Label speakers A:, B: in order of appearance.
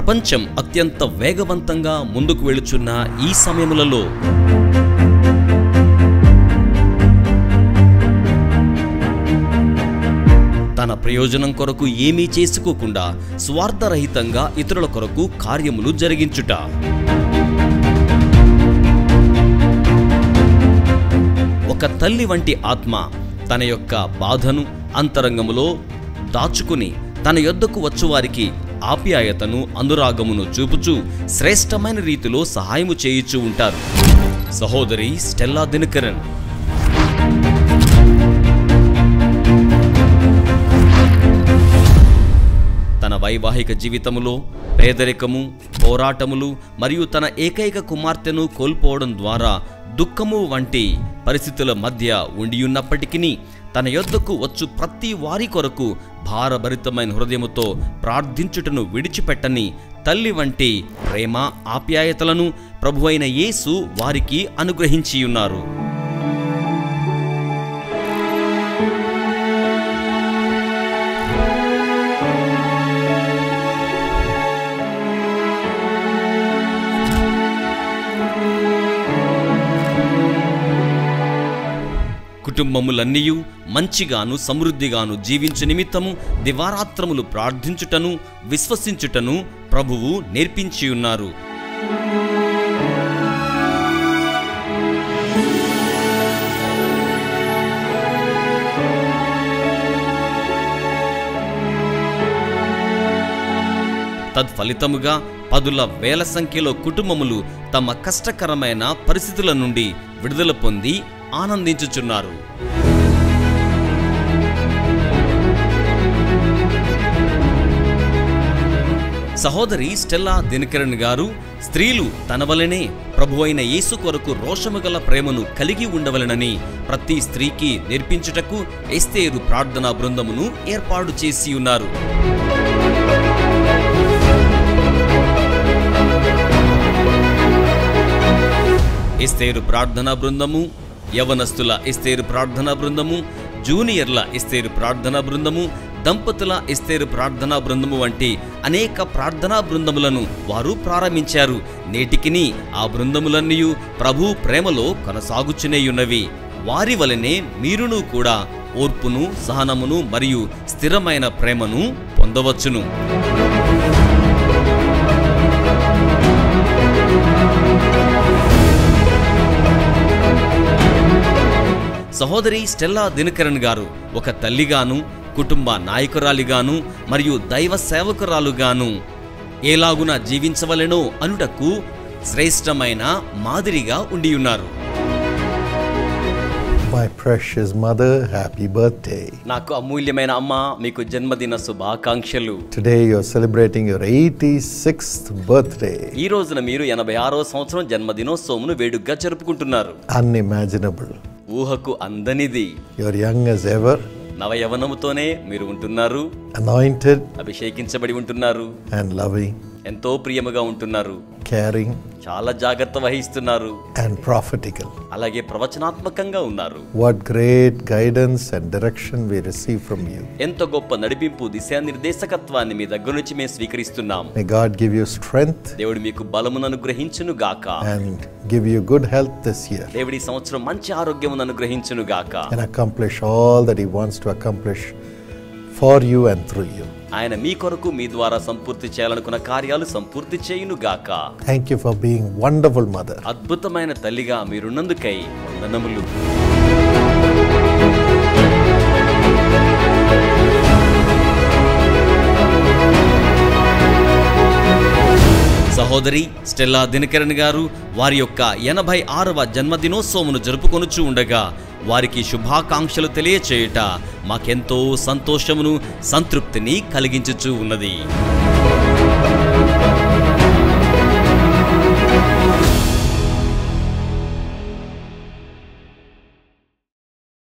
A: ప్రపంచం అత్యంత వేగవంతంగా ముందుకు వెళుచున్న ఈ సమయములలో తన ప్రయోజనం కొరకు ఏమీ చేసుకోకుండా స్వార్థరహితంగా ఇతరుల కొరకు కార్యములు జరిగించుట, ఒక తల్లి వంటి ఆత్మ తన యొక్క బాధను అంతరంగములో దాచుకుని తన యొద్దకు వచ్చువారికి ఆప్యాయతను అనురాగమును చూపుచూ శ్రేష్టమైన రీతిలో సహాయము చేయుచూ ఉంటారు. సహోదరి స్టెల్లా దినకరన్ తన వైవాహిక జీవితములో పేదరికము, పోరాటములు మరియు తన ఏకైక కుమార్తెను కోల్పోవడం ద్వారా దుఃఖము వంటి పరిస్థితుల మధ్య ఉండియున్నప్పటికీ తన యొద్దకు వచ్చు ప్రతి వారి కొరకు భారభరితమైన హృదయముతో ప్రార్థించుటను విడిచిపెట్టని తల్లి వంటి ప్రేమ ఆప్యాయతలను ప్రభువైన యేసు వారికి అనుగ్రహించియున్నారు. కుటుంబములన్నీయు మంచిగాను సమృద్ధిగాను జీవించు నిమిత్తము దివారాత్రములు ప్రార్థించుటను విశ్వసించుటను ప్రభువు నేర్పించియున్నారు. తత్ఫలితముగా పదుల వేల సంఖ్యలో కుటుంబములు తమ కష్టకరమైన పరిస్థితుల నుండి విడుదల పొంది ఆనందించుచున్నారు. సహోదరి స్టెల్లా దినకరన్ గారు స్త్రీలు తన వలనే ప్రభువైన యేసు కొరకు రోషము గల ప్రేమను కలిగి ఉండవలెనని ప్రతి స్త్రీకి నేర్పించుటకు ఎస్తేరు ప్రార్థనా బృందమును ఏర్పాటు చేసి ఉన్నారు. ఎస్తేరు ప్రార్థనా బృందము, యవనస్తుల ఎస్తేరు ప్రార్థనా బృందము, జూనియర్ల ఎస్తేరు ప్రార్థనా బృందము, దంపతుల ఎస్తేరు ప్రార్థనా బృందము వంటి అనేక ప్రార్థనా బృందములను వారు ప్రారంభించారు. నేటికిని ఆ బృందములన్నీ ప్రభు ప్రేమలో కొనసాగుచునేయున్నవి. వారి వలనే మీరును కూడా ఓర్పును, సహనమును మరియు స్థిరమైన ప్రేమను పొందవచ్చును. సహోదరి స్టెల్లా దినకరన్ గారు ఒక తల్లిగాను, కుటుంబ నాయకురాలిగాను మరియు దైవ సేవకురాలుగాను ఎలాగున జీవించవలెనో అనుటకు శ్రేష్టమైన మాదిరిగా ఉండియున్నారు.
B: My precious mother, happy birthday.
A: నాకు అమూల్యమైన అమ్మ, మీకు జన్మదిన శుభాకాంక్షలు.
B: Today you are celebrating your 86th birthday.
A: ఈ రోజున మీరు 86వ సంవత్సరం జన్మదినోత్సవమును వేడుకగా జరుపుకుంటున్నారు.
B: Unimaginable.
A: ఊహకు అందనిది.
B: You are young as ever.
A: నవయవనముతోనే మీరు ఉంటున్నారు.
B: Anointed.
A: అభిషేకించబడి ఉంటున్నారు.
B: And loving.
A: ఎంతో ప్రియముగా ఉంటున్నారు.
B: Caring.
A: చాలా జాగ్రత్త వహిస్తున్నారు.
B: And prophetical.
A: అలాగే ప్రవచనాత్మకంగా ఉన్నారు.
B: What great guidance and direction we receive from you.
A: ఎంత గొప్ప నడిపింపు, దిశానిర్దేశకత్వాన్ని మీ దగ్గర నుంచి మేము స్వీకరిస్తున్నాం.
B: May God give you strength.
A: దేవుడు మీకు బలమును అనుగ్రహించును గాక.
B: And give you good health this year.
A: దేవుడి సంవత్సరం మంచి ఆరోగ్యమును అనుగ్రహించును గాక.
B: And accomplish all that He wants to accomplish for you and through you.
A: ఆయన మీ కొరకు మీ ద్వారా సంపూర్తి చేయాలనుకున్న కార్యాలు సంపూర్తి చేయును గాక.
B: Thank you for being wonderful mother.
A: అద్భుతమైన తల్లిగా మీరున్నందుకై వందనములు. సహోదరి స్టెల్లా దినకరన్ గారు వారి యొక్క 86వ జన్మదినోత్సవమును జరుపుకొనుచూ ఉండగా వారికి శుభాకాంక్షలు తెలియచేయుట మాకెంతో సంతోషమును, సంతృప్తిని కలిగించుచూ ఉన్నది.